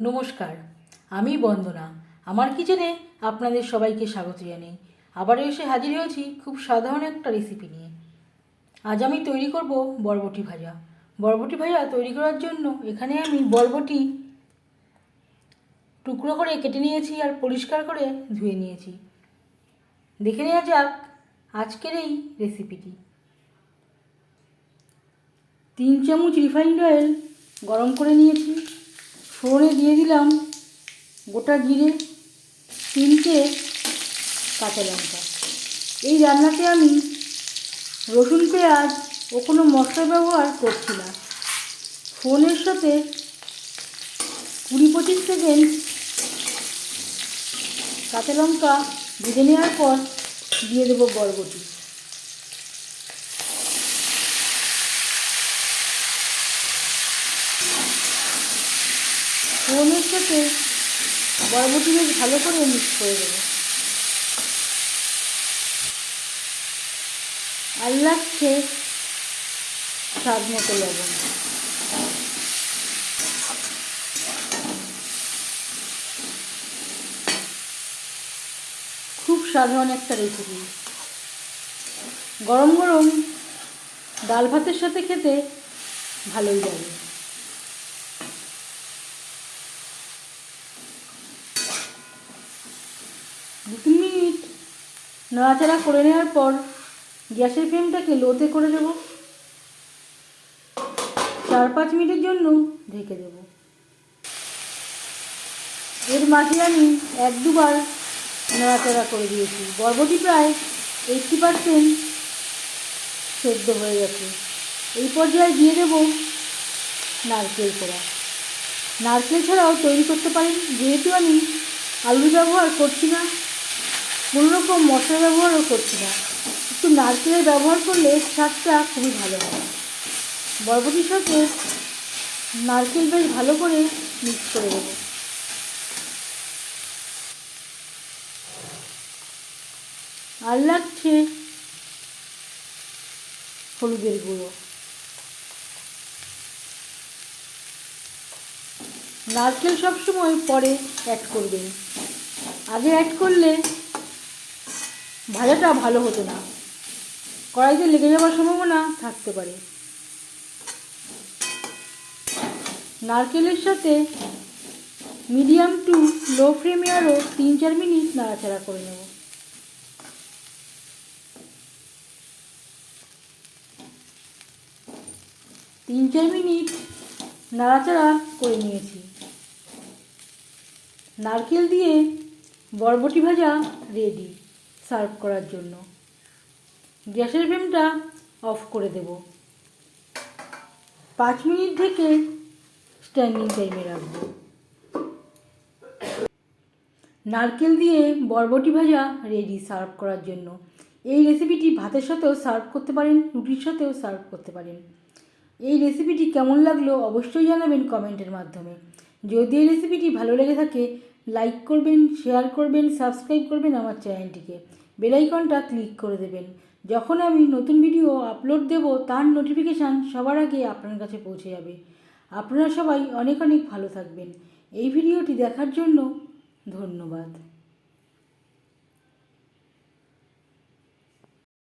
নমস্কার, আমি বন্দনা। আমার কিচেনে আপনাদের সবাইকে স্বাগত জানাই। আবারও এসে হাজির হয়েছি খুব সাধারণ একটা রেসিপি নিয়ে। আজ আমি তৈরি করব বরবটি ভাজা। বরবটি ভাজা তৈরি করার জন্য এখানে আমি বরবটি টুকরো করে কেটে নিয়েছি আর পরিষ্কার করে ধুয়ে নিয়েছি। দেখে নেওয়া যাক আজকের এই রেসিপিটি। 3 চামচ রিফাইন্ড অয়েল গরম করে নিয়েছি। ফোড়নে দিয়ে দিলাম গোটা জিরে, 3টে কাঁচা লঙ্কা। এই রান্নাতে আমি রসুন, পেঁয়াজ ও কোনো মশলা ব্যবহার করছি না। ফোড়নের সাথে 20-25 সেকেন্ড কাঁচা লঙ্কা ভেজে নেওয়ার পর দিয়ে দেবো বরবটি। ফোড়নের সাথে বরবটি বেশ ভালো করে মিক্স করে দেবো। আর লাগছে স্বাদ মতো লবণ। খুব সাধারণ একটা রেসিপি। গরম গরম ডাল ভাতের সাথে খেতে ভালোই লাগে। দু 3 মিনিট নাড়াচাড়া করে নেওয়ার পর গ্যাসের ফ্লেমটাকে লোতে করে দেব। 4-5 মিনিটের জন্য ঢেকে দেব। এর মাঝে আমি 1-2 বার নাড়াচাড়া করে দিয়েছি। বরবটি প্রায় 80% সেদ্ধ হয়ে গেছে। এই পর্যায়ে দিয়ে দেব নারকেল কোড়া। নারকেল ছাড়াও তৈরি করতে পারেন। যেহেতু আমি আলু ব্যবহার করছি না, কোনো রকম মশলা ব্যবহারও করছি না, একটু নারকেলের ব্যবহার করলে স্বাদটা খুবই ভালো হয়। বরবটির সাথে নারকেল বেশ ভালো করে মিক্স করে দেবো। আর লাগছে হলুদের গুঁড়ো। নারকেল সবসময় পরে অ্যাড করবেন। আগে অ্যাড করলে ভাজাটা ভালো হতো না, কড়াইতে লেগে যাওয়ার সম্ভাবনা থাকতে পারে। নারকেলের সাথে মিডিয়াম টু লো ফ্লেমে আরও 3-4 মিনিট নাড়াচাড়া করে নেব। তিন 4 মিনিট নাড়াচাড়া করে নিয়েছি। নারকেল দিয়ে বরবটি ভাজা রেডি সার্ভ করার জন্য। গ্যাসের ফ্লেমটা অফ করে দেব। 5 মিনিট ঢেকে স্ট্যান্ডিং টাইমে রাখবো। নারকেল দিয়ে বরবটি ভাজা রেডি সার্ভ করার জন্য। এই রেসিপিটি ভাতের সাথেও সার্ভ করতে পারেন, রুটির সাথেও সার্ভ করতে পারেন। এই রেসিপিটি কেমন লাগলো অবশ্যই জানাবেন কমেন্টের মাধ্যমে। যদি এই রেসিপিটি ভালো লেগে থাকে লাইক করবেন, শেয়ার করবেন, সাবস্ক্রাইব করবেন আমার চ্যানেলটিকে। বেল আইকনটা ক্লিক করে দেবেন। যখন আমি নতুন ভিডিও আপলোড দেব তার নোটিফিকেশান সবার আগে আপনার কাছে পৌঁছে যাবে। আপনারা সবাই অনেক অনেক ভালো থাকবেন। এই ভিডিওটি দেখার জন্য ধন্যবাদ।